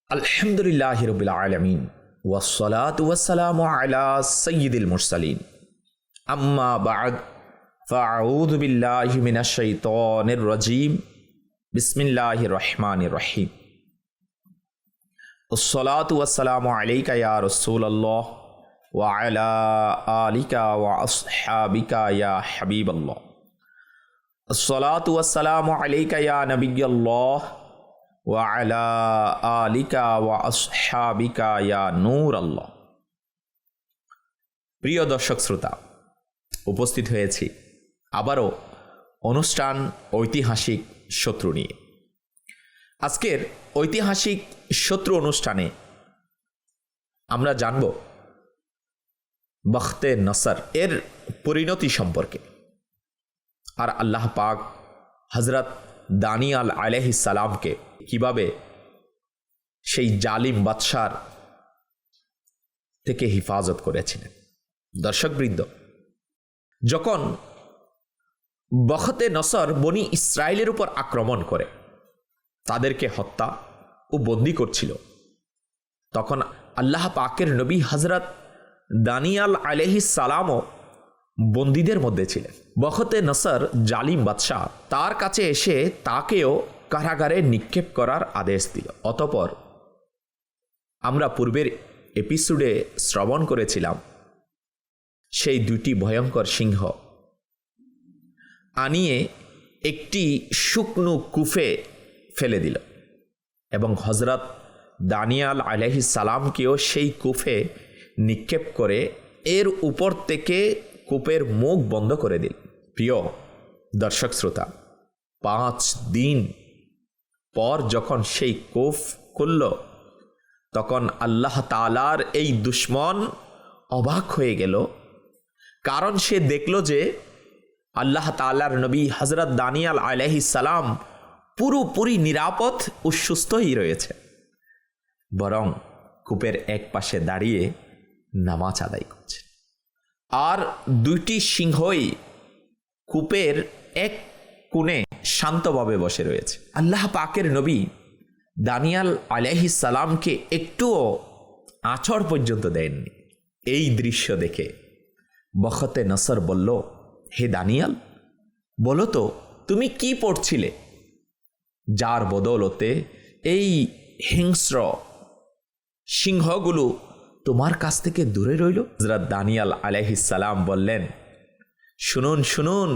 আলহামদুলিল্লাহি রাব্বিল আলামিন ওয়াসসালাতু ওয়াসসালামু আলা সাইয়্যিদিল মুরসালিন আম্মা বা'দ ফাআউযু বিল্লাহি মিনাশ শাইতানির রাজীম বিসমিল্লাহির রহমানির রহিম ওয়াসসালাতু ওয়াসসালামু আলাইকা ইয়া রাসূলুল্লাহ ওয়া আলা আলিকা ওয়া আসহাবিকা ইয়া হাবিবাল্লাহ ওয়াসসালাতু ওয়াসসালামু আলাইকা ইয়া নবিয়্যাল্লাহ ওয়া আলা আলিকা ওয়া আসহাবিকা ইয়া নূর আল্লাহ। প্রিয় দর্শক শ্রোতা, উপস্থিত হয়েছি আবারও অনুষ্ঠান ঐতিহাসিক শত্রু নিয়ে। আজকের ঐতিহাসিক শত্রু অনুষ্ঠানে আমরা জানব বখতে নসর এর পরিণতি সম্পর্কে, আর আল্লাহ পাক হযরত দানিয়াল আলাইহিস সালামকে কিভাবে সেই জালিম বাদশার থেকে হিফাজত করেছিলেন। দর্শকবৃন্দ, যখন বখতে নসর বনি ইসরায়েলের উপর আক্রমণ করে তাদেরকে হত্যা ও বন্দী করছিল, তখন আল্লাহ পাকের নবী হযরত দানিয়াল আলাইহিস সালামও বন্দীদের মধ্যে ছিলেন। বখতে নসর জালিম বাদশাহ তার কাছে এসে তাকেও কারাগারে নিক্ষেপ করার আদেশ দিল। অতঃপর আমরা পূর্বের এপিসোডে শ্রবণ করেছিলাম সেই দুটি ভয়ঙ্কর সিংহ আনিয়ে একটি শুকনো কূপে ফেলে দিল এবং হযরত দানিয়াল আলাইহিস সালামকেও সেই কূপে নিক্ষেপ করে এর উপর থেকে কূপের মুখ বন্ধ করে দিল। প্রিয় দর্শক শ্রোতা, 5 দিন পর যখন সেই কূপ খুলল, তখন আল্লাহ তাআলার এই দুশমন অবাক হয়ে গেল, কারণ সে দেখল যে আল্লাহ তাআলার নবী হযরত দানিয়াল আলাইহিস সালাম পুরোপুরি নিরাপদ ও সুস্থই রয়েছে, বরং কূপের এক পাশে দাঁড়িয়ে নামাজ আদায় করছে। আর দুইটি সিংহই কূপের এক কোণে শান্তভাবে বসে রয়েছে। আল্লাহ পাকের নবী দানিয়াল আলাইহিস সালামকে একটুও আছর পর্যন্ত দেননি। এই দৃশ্য দেখে বখতে নসর বলল, হে দানিয়াল, বলো তো তুমি কি পড়ছিলে, যার বদৌলতে এই হিংস্র সিংহগুলো তোমার কাছ থেকে দূরে রইল? হযরত দানিয়াল আলাইহিস সালাম বললেন, শুনুন শুনুন,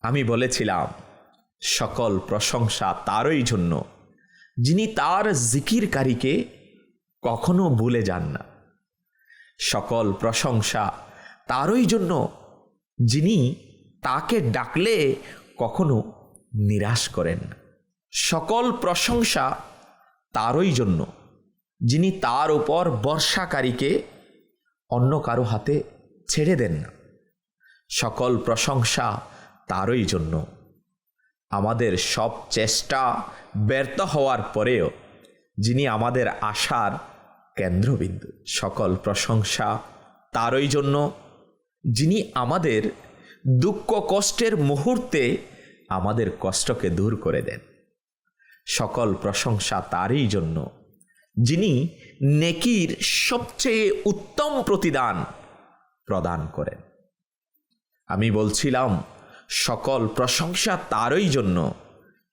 আমি বলেছিলাম সকল প্রশংসা তারই জন্য যিনি তার জিকিরকারীকে কখনো ভুলে যান না। সকল প্রশংসা তারই জন্য যিনি তাকে ডাকলে কখনো নিরাশ করেন না। সকল প্রশংসা তারই জন্য যিনি তার উপর বর্ষাকারীকে অন্য কারো হাতে ছেড়ে দেন না। সকল প্রশংসা তারই জন্য আমাদের সব চেষ্টা ব্যর্থ হওয়ার পরেও যিনি আমাদের আশার কেন্দ্রবিন্দু। সকল প্রশংসা তারই জন্য যিনি আমাদের দুঃখ কষ্টের মুহূর্তে আমাদের কষ্টকে দূর করে দেন। সকল প্রশংসা তারই জন্য যিনি নেকির সবচেয়ে উত্তম প্রতিদান প্রদান করেন। আমি বলছিলাম সকল প্রশংসা তারই জন্য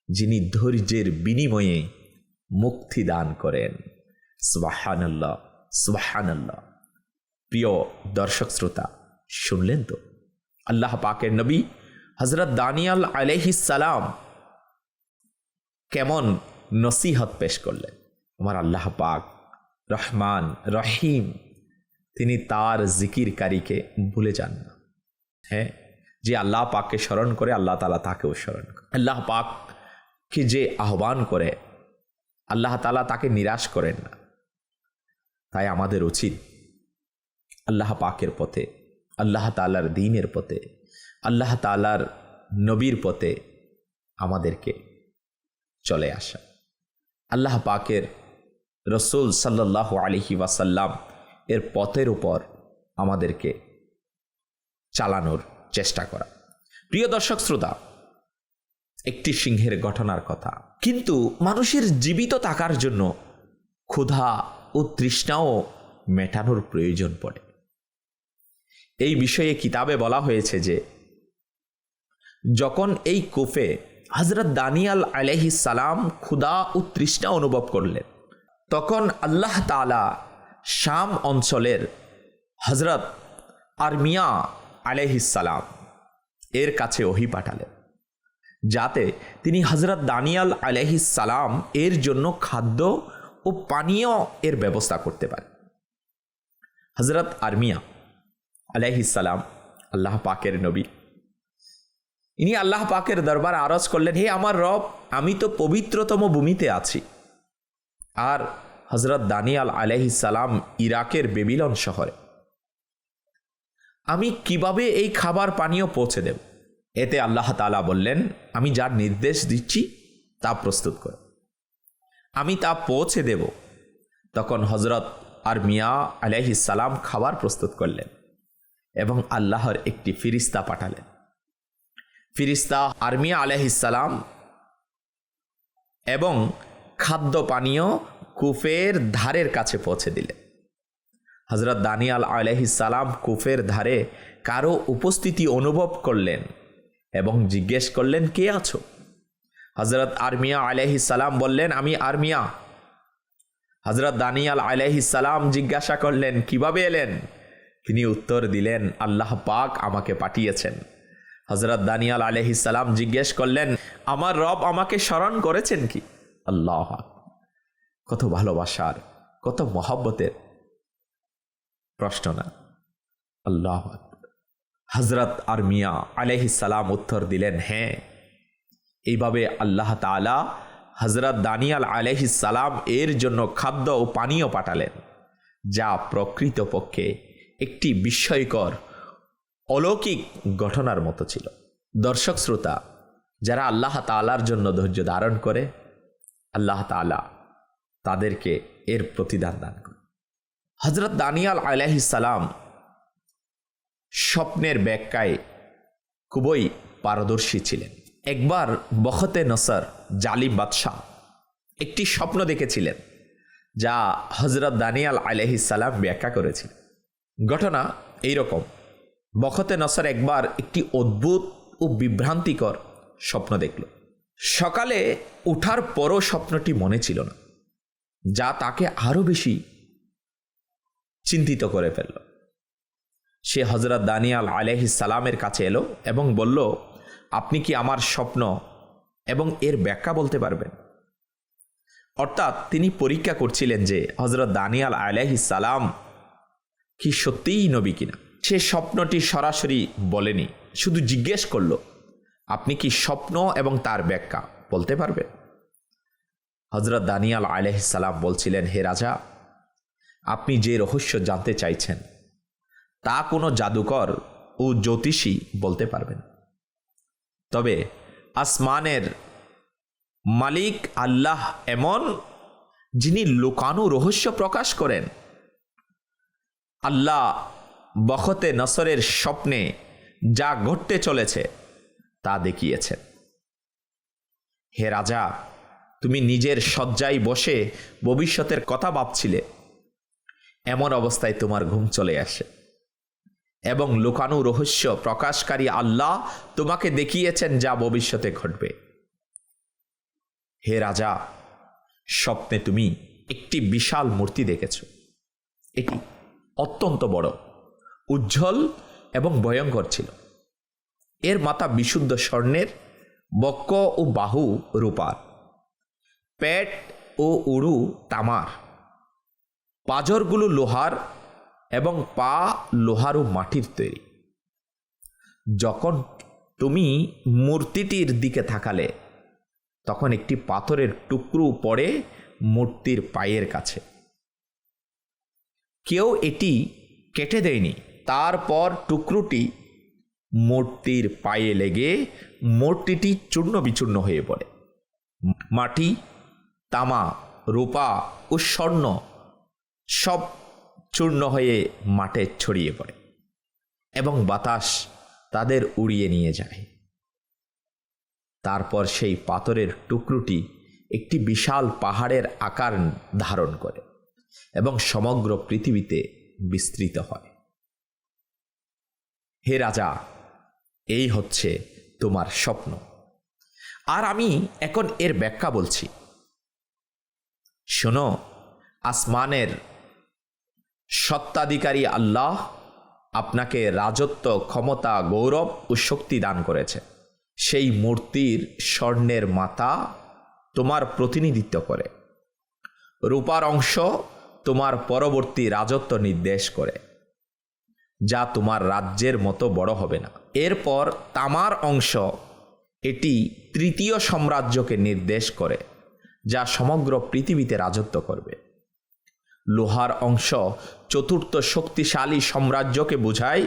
যিনি ধৈর্যের বিনিময়ে মুক্তি দান করেন। সুবহানাল্লাহ, সুবহানাল্লাহ। প্রিয় দর্শক শ্রোতা, শুনলেন তো আল্লাহ পাকের নবী হযরত দানিয়াল আলাইহিস সালাম কেমন নসিহত পেশ করলেন। আমার আল্লাহ পাক রহমান রহিম, তিনি তার জিকিরকারীকে ভুলে যান না। হ্যাঁ, যে আল্লাহ পাককে স্মরণ করে আল্লাহ তাআলা তাকেও স্মরণ করে। আল্লাহ পাককে যে আহ্বান করে আল্লাহ তাআলা তাকে নিরাশ করেন না। তাই আমাদের উচিত আল্লাহ পাকের পথে, আল্লাহ তাআলার দ্বীনের পথে, আল্লাহ তাআলার নবীর পথে আমাদেরকে চলে আসা। আল্লাহ পাকের রসূল সাল্লাল্লাহু আলাইহি ওয়াসাল্লাম এর পথের উপর আমাদেরকে চালানোর চেষ্টা করা। প্রিয় দর্শক শ্রোতা, একটি সিংহের ঘটনার কথা, কিন্তু মানুষের জীবিত থাকার জন্য ক্ষুধা ও তৃষ্ণাও মেটানোর প্রয়োজন পড়ে। এই বিষয়ে কিতাবে বলা হয়েছে যে যখন এই কুফে হযরত দানিয়াল আলাইহিস সালাম ক্ষুধা ও তৃষ্ণা অনুভব করলেন, তখন আল্লাহ তাআলা শাম অঞ্চলের হযরত আরমিয়া আলাইহিস সালাম এর কাছে ওহী পাঠালেন, যাতে তিনি হযরত দানিয়াল আলাইহিস সালাম এর জন্য খাদ্য ও পানীয় এর ব্যবস্থা করতে পারেন। হযরত আরমিয়া আলাইহিস সালাম আল্লাহ পাকের নবী, ইনি আল্লাহ পাকের দরবারে আরজ করলেন, হে আমার রব, আমি তো পবিত্রতম ভূমিতে আছি, আর হযরত দানিয়াল আলাইহিস সালাম ইরাকের বেবিলন শহরে, আমি কিভাবে এই খাবার পানীয় পৌঁছে দেব? এতে আল্লাহ তাআলা বললেন, আমি যার নির্দেশ দিচ্ছি তা প্রস্তুত কর, আমি তা পৌঁছে দেব। তখন হযরত আরমিয়া আলাইহিস সালাম খাবার প্রস্তুত করলেন এবং আল্লাহর একটি ফিরিস্তা পাঠালেন। ফিরিস্তা আরমিয়া আলাইহিস সালাম এবং খাদ্য পানীয় কুফের ধারের কাছে পৌঁছে দিলেন। হযরত দানিয়াল আলাইহিস সালাম কুফের ধারে কারো উপস্থিতি অনুভব করলেন এবং জিজ্ঞেস করলেন, কে আছো? হযরত আরমিয়া আলাইহিস সালাম বললেন, আমি আরমিয়া। হযরত দানিয়াল আলাইহিস সালাম জিজ্ঞাসা করলেন, কিভাবে এলেন? তিনি উত্তর দিলেন, আল্লাহ পাক আমাকে পাঠিয়েছেন। হযরত দানিয়াল আলাইহিস সালাম জিজ্ঞেস করলেন, আমার রব আমাকে স্মরণ করেছেন কি? আল্লাহ, কত ভালোবাসার, কত মহব্বতের প্রশ্ন না? আল্লাহ। হযরত আরমিয়া আলাইহিস সালাম উত্তর দিলেন, হ্যাঁ। এইভাবে আল্লাহ তাআলা হযরত দানিয়াল আলাইহিস সালাম এর জন্য খাদ্য ও পানীয় পাঠালেন, যা প্রকৃতপক্ষে একটি বিস্ময়কর অলৌকিক ঘটনার মতো ছিল। দর্শক শ্রোতা, যারা আল্লাহ তাআলার জন্য ধৈর্য ধারণ করে, আল্লাহ তাআলা তাদেরকে এর প্রতিদান দান করে। হযরত দানিয়াল আলাইহিস সালাম স্বপ্নের ব্যাখ্যায় খুবই পারদর্শী ছিলেন। একবার বখতে নসর জালিম বাদশাহ একটি স্বপ্ন দেখেছিলেন, যা হযরত দানিয়াল আলাইহিস সালাম ব্যাখ্যা করেছিলেন। ঘটনা এইরকম, বখতে নসর একবার একটি অদ্ভুত ও বিভ্রান্তিকর স্বপ্ন দেখল। সকালে ওঠার পরও স্বপ্নটি মনে ছিল না, যা তাকে আরো বেশি চিন্তিত করে ফেলল। সে হযরত দানিয়াল আলাইহিস সালামের কাছে এলো এবং বলল, আপনি কি আমার স্বপ্ন এবং এর ব্যাখ্যা বলতে পারবেন? অর্থাৎ তিনি পরীক্ষা করছিলেন যে হযরত দানিয়াল আলাইহিস সালাম কি সত্যিই নবী কিনা। সে স্বপ্নটি সরাসরি বলেনি, শুধু জিজ্ঞেস করল, আপনি কি স্বপ্ন এবং তার ব্যাখ্যা বলতে পারবেন? হযরত দানিয়াল আলাইহিস সালাম বলছিলেন, হে রাজা, আপনি যে রহস্য জানতে চাইছেন তা কোনো জাদুকর ও জ্যোতিষী বলতে পারবেন, তবে আসমানের মালিক আল্লাহ এমন, যিনি লুকানো রহস্য প্রকাশ করেন। আল্লাহ বখতে নসরের স্বপ্নে যা ঘটতে চলেছে তা দেখিয়েছেন। হে রাজা, তুমি নিজের শয্যায় বসে ভবিষ্যতের কথা ভাবছিলে, এমন অবস্থায় তোমার ঘুম চলে আসে এবং লুকানো রহস্য প্রকাশকারী আল্লাহ তোমাকে দেখিয়েছেন যা ভবিষ্যতে ঘটবে। হে রাজা, স্বপ্নে তুমি একটি বিশাল মূর্তি দেখেছ। এটি অত্যন্ত বড়, উজ্জ্বল এবং ভয়ঙ্কর ছিল। এর মাথা বিশুদ্ধ স্বর্ণের, বক্ষ ও বাহু রূপার, পেট ও উরু তামার, পাঁজরগুলো লোহার এবং পা লোহার ও মাটির তৈরি। যখন তুমি মূর্তিটির দিকে তাকালে, তখন একটি পাথরের টুকরো পড়ে মূর্তির পায়ের কাছে। কেউ এটি কেটে দেয়নি। তারপর টুকরোটি মূর্তির পায়ে লেগে মূর্তিটি চূর্ণ বিচূর্ণ হয়ে পড়ে। মাটি, তামা, রূপা ও স্বর্ণ সব চূর্ণ হয়ে মাঠে ছড়িয়ে পড়ে এবং বাতাস তাদের উড়িয়ে নিয়ে যায়। তারপর সেই পাথরের টুকরোটি একটি বিশাল পাহাড়ের আকার ধারণ করে। এবং সমগ্র পৃথিবীতে বিস্তৃত হয়। হে রাজা, এই হচ্ছে তোমার স্বপ্ন। আর আমি এখন এর ব্যাখ্যা বলছি। শোনো, আসমানের সত্ত্বাধিকারী আল্লাহ আপনাকে রাজত্ব, ক্ষমতা, গৌরব ও শক্তি দান করেছে। সেই মূর্তির স্বর্ণের মাথা তোমার প্রতিনিধিত্ব করে, রূপার অংশ তোমার পরবর্তী রাজত্ব নির্দেশ করে, যা তোমার রাজ্যের মতো বড় হবে না। এরপর তামার অংশ, এটি তৃতীয় সাম্রাজ্যকে নির্দেশ করে, যা সমগ্র পৃথিবীতে রাজত্ব করবে। লোহার অংশ চতুর্থ শক্তিশালী সাম্রাজ্যকে বোঝায়,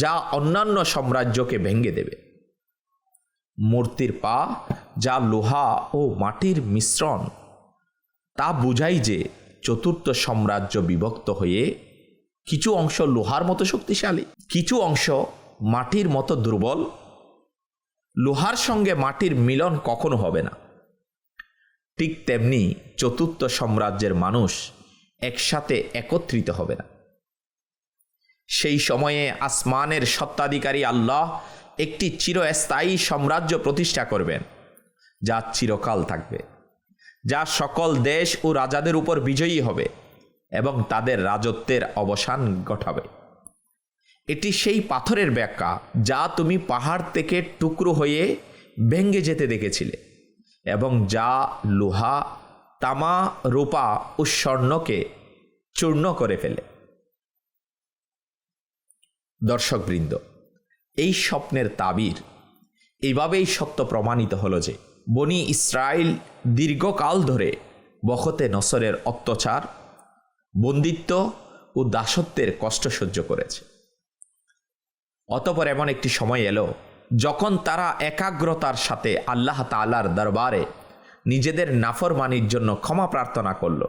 যা অন্যান্য সাম্রাজ্যকে ভেঙে দেবে। মূর্তির পা, যা লোহা ও মাটির মিশ্রণ, তা বোঝায় যে চতুর্থ সাম্রাজ্য বিভক্ত হয়ে কিছু অংশ লোহার মতো শক্তিশালী, কিছু অংশ মাটির মতো দুর্বল। লোহার সঙ্গে মাটির মিলন কখনো হবে না। ঠিক তেমনি চতুর্থ সাম্রাজ্যের মানুষ একসাথে একত্রিত হবে না। সেই সময়ে আসমানের সত্ত্বাধিকারী আল্লাহ একটি চিরস্থায়ী সাম্রাজ্য প্রতিষ্ঠা করবেন, যা চিরকাল থাকবে, যা সকল দেশ ও রাজাদের উপর বিজয়ী হবে এবং তাদের রাজত্বের অবসান ঘটাবে। এটি সেই পাথরের ব্যাখ্যা যা তুমি পাহাড় থেকে টুকরো হয়ে ভেঙে যেতে দেখেছিলে এবং যা লোহা, তামা, রূপা ও স্বর্ণকে চূর্ণ করে ফেলে। দর্শকবৃন্দ, এই স্বপ্নের তাবির এইভাবেই সত্য প্রমাণিত হলো যে বনি ইসরাইল দীর্ঘকাল ধরে বখতে নসরের অত্যাচার, বন্দিত্ব ও দাসত্বের কষ্ট সহ্য করেছে। অতঃপর এমন একটি সময় এলো যখন তারা একাগ্রতার সাথে আল্লাহ তাআলার দরবারে নিজেদের নাফরমানির জন্য ক্ষমা প্রার্থনা করল,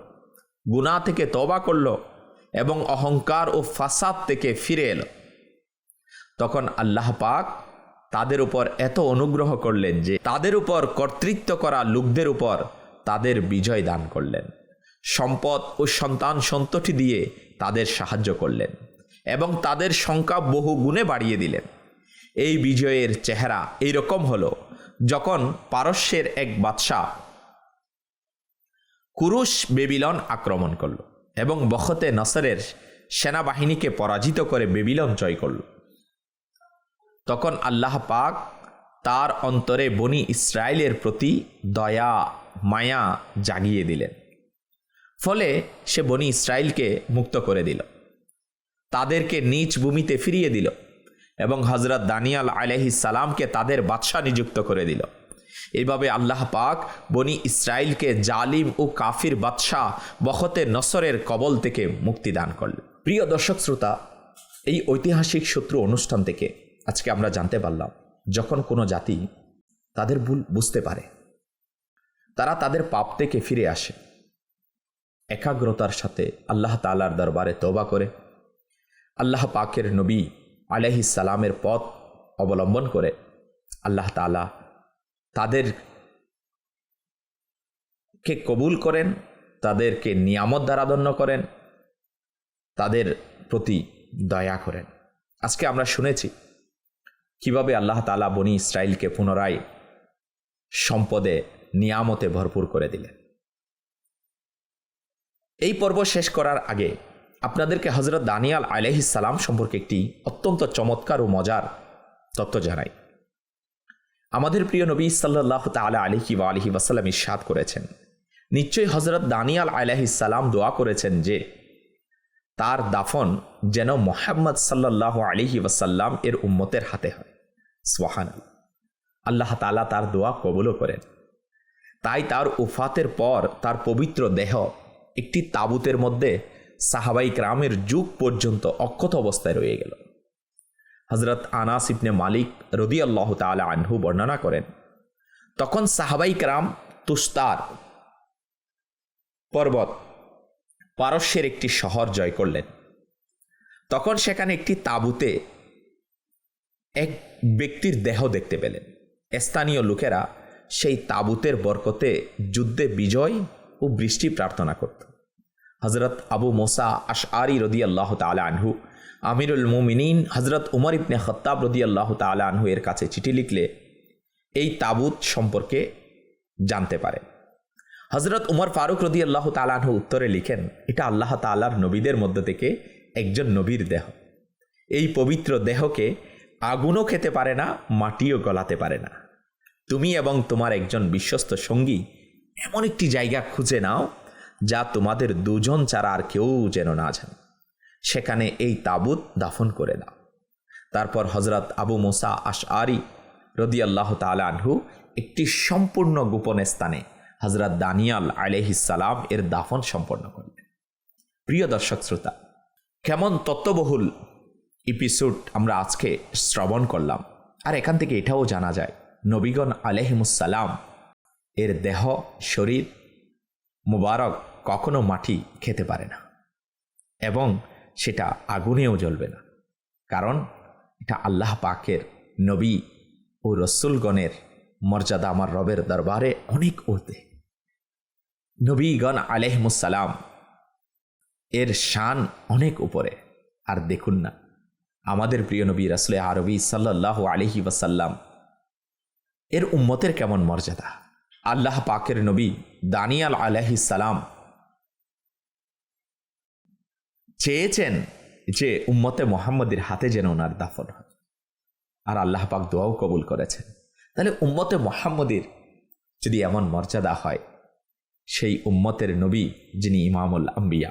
গুনাহ থেকে তওবা করল এবং অহংকার ও ফাসাদ থেকে ফিরে এলো। তখন আল্লাহ পাক তাদের উপর এত অনুগ্রহ করলেন যে তাদের উপর কর্তৃত্ব করা লোকদের উপর তাদের বিজয় দান করলেন, সম্পদ ও সন্তান সন্ততি দিয়ে তাদের সাহায্য করলেন এবং তাদের সংখ্যা বহু গুণে বাড়িয়ে দিলেন। এই বিজয়ের চেহারা এইরকম হলো যখন পারস্যের এক বাদশাহ কুরুশ বেবিলন আক্রমণ করল এবং বখতে নসরের সেনাবাহিনীকে পরাজিত করে বেবিলন জয় করল। তখন আল্লাহ পাক তার অন্তরে বনি ইসরায়েলের প্রতি দয়া, মায়া জাগিয়ে দিলেন। ফলে সে বনি ইসরায়েলকে মুক্ত করে দিল, তাদেরকে নিজ ভূমিতে ফিরিয়ে দিল এবং হযরত দানিয়াল আলাইহিস সালামকে তাদের বাদশা নিযুক্ত করে দিল। এইভাবে আল্লাহ পাক বনি ইসরায়েলকে জালিম ও কাফির বাদশাহ বখতে নসরের কবল থেকে মুক্তি দান করলেন। প্রিয় দর্শক শ্রোতা, এই ঐতিহাসিক শত্রু অনুষ্ঠান থেকে আজকে আমরা জানতে পারলাম, যখন কোনো জাতি তাদের ভুল বুঝতে পারে, তারা তাদের পাপ থেকে ফিরে আসে, একাগ্রতার সাথে আল্লাহ তাআলার দরবারে তওবা করে, আল্লাহ পাকের নবী আলাইহিস সালামের পথ অবলম্বন করে, আল্লাহ তাআলা তাদেরকে কবুল করেন, তাদেরকে নিয়ামত দ্বারা ধন্য করেন, তাদের প্রতি দয়া করেন। আজকে আমরা শুনেছি কিভাবে আল্লাহ তাআলা বনি ইসরায়েলকে পুনরায় সম্পদে, নিয়ামতে ভরপুর করে দিলেন। এই পর্ব শেষ করার আগে আপনাদেরকে হযরত দানিয়াল আলাইহিস সালাম সম্পর্কে একটি অত্যন্ত চমৎকার ও মজার তথ্য জানাই। আমাদের প্রিয় নবী সাল্লাল্লাহু তাআলা আলাইহি ওয়া আলিহি ওয়াসাল্লাম ইরশাদ করেছেন, নিশ্চয়ই হযরত দানিয়াল আলাইহিস সালাম দোয়া করেছেন যে তার দাফন যেন মুহাম্মদ সাল্লাল্লাহু আলাইহি ওয়াসাল্লাম এর উম্মতের হাতে হয়। সুবহানাল্লাহ। আল্লাহ তাআলা তার দোয়া কবুল করেন। তাই তার ওফাতের পর তার পবিত্র দেহ একটি তাবুতের মধ্যে সাহাবাই কেরামের যুগ পর্যন্ত অক্ষত অবস্থায় রয়ে গেল। হযরত আনাস ইবনে মালিক রাদিয়াল্লাহু তাআলা আনহু বর্ণনা করেন, তখন সাহাবাই কেরাম তুস্তার পর্বত, পারস্যের একটি শহর জয় করলেন। তখন সেখানে একটি তাঁবুতে এক ব্যক্তির দেহ দেখতে পেলেন। স্থানীয় লোকেরা সেই তাঁবুতের বরকতে যুদ্ধে বিজয় ও বৃষ্টি প্রার্থনা করত। হজরত আবু মুসা আশআরি রাদিয়াল্লাহু তাআলা আনহু আমিরুল মুমিনিন হজরত উমর ইবনে খাত্তাব রাদিয়াল্লাহু তাআলা আনহু এর কাছে চিঠি লিখলে এই তাবুত সম্পর্কে জানতে পারে। হজরত উমর ফারুক রাদিয়াল্লাহু তাআলা আনহু উত্তরে লিখেন, এটা আল্লাহ তাআলার নবীদের মধ্য থেকে একজন নবীর দেহ। এই পবিত্র দেহকে আগুনও খেতে পারে না, মাটিও গলাতে পারে না। তুমি এবং তোমার একজন বিশ্বস্ত সঙ্গী এমন একটি জায়গা খুঁজে নাও যা তোমাদের দুজন ছাড়া আর কেউ যেন না জানে, সেখানে এই তাবুত দাফন করে দাও। তারপর হজরত আবু মুসা আশআরি রাদিয়াল্লাহু তাআলা আনহু একটি সম্পূর্ণ গোপন স্থানে হজরত দানিয়াল আলাইহিস সালাম এর দাফন সম্পন্ন করলেন। প্রিয় দর্শক শ্রোতা, কেমন তত্ত্ববহুল এপিসোড আমরা আজকে শ্রবণ করলাম। আর এখান থেকে এটাও জানা যায় নবীগণ আলাইহিমুসসালাম এর দেহ শরীর মুবারক কখনো মাটি খেতে পারে না এবং সেটা আগুনেও জ্বলবে না, কারণ এটা আল্লাহ পাকের নবী ও রসুলগণের মর্যাদা আমার রবের দরবারে অনেক ঊর্ধ্বে। নবীগণ আলাইহিমুসসালাম এর শান অনেক উপরে। আর দেখুন না, আমাদের প্রিয় নবী রাসূল আরবি সাল্লাল্লাহু আলাইহি ওয়াসাল্লাম এর উম্মতের কেমন মর্যাদা। আল্লাহ পাকের নবী দানিয়াল আলাইহিস সালাম চেয়েছেন যে উম্মতে মুহাম্মদের হাতে যেন ওনার দাফন হয়, আর আল্লাহ পাক দোয়াও কবুল করেছেন। তাহলে উম্মতে মুহাম্মদের যদি এমন মর্যাদা হয়, সেই উম্মতের নবী যিনি ইমামুল আম্বিয়া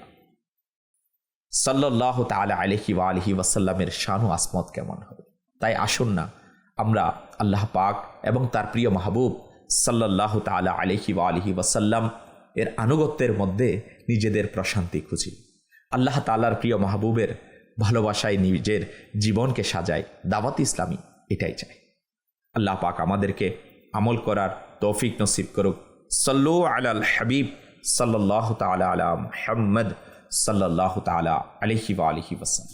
সাল্লাল্লাহু তাআলা আলাইহি ওয়া আলিহি ওয়াসাল্লামের শান ও আসমত কেমন হবে। তাই আসুন না আমরা আল্লাহ পাক এবং তার প্রিয় মাহবুব সাল্লাল্লাহু তাআলা আলাইহি ওয়া আলিহি ওয়াসাল্লাম এর আনুগত্যের মধ্যে নিজেদের প্রশান্তি খুঁজি। আল্লাহ তাআলার প্রিয় মাহবুবের ভালোবাসায় নিজের জীবনকে সাজাই, দাওয়াত ইসলামী এটাই চাই। আল্লাহ পাক আমাদেরকে আমল করার তৌফিক নসিব করুক। সাল্লু আলাল হাবিব সাল্লাল্লাহু তাআলা আলা মুহাম্মদ সাল্লাল্লাহু তাআলা আলাইহি ওয়া আলিহি ওয়াসাল্লাম।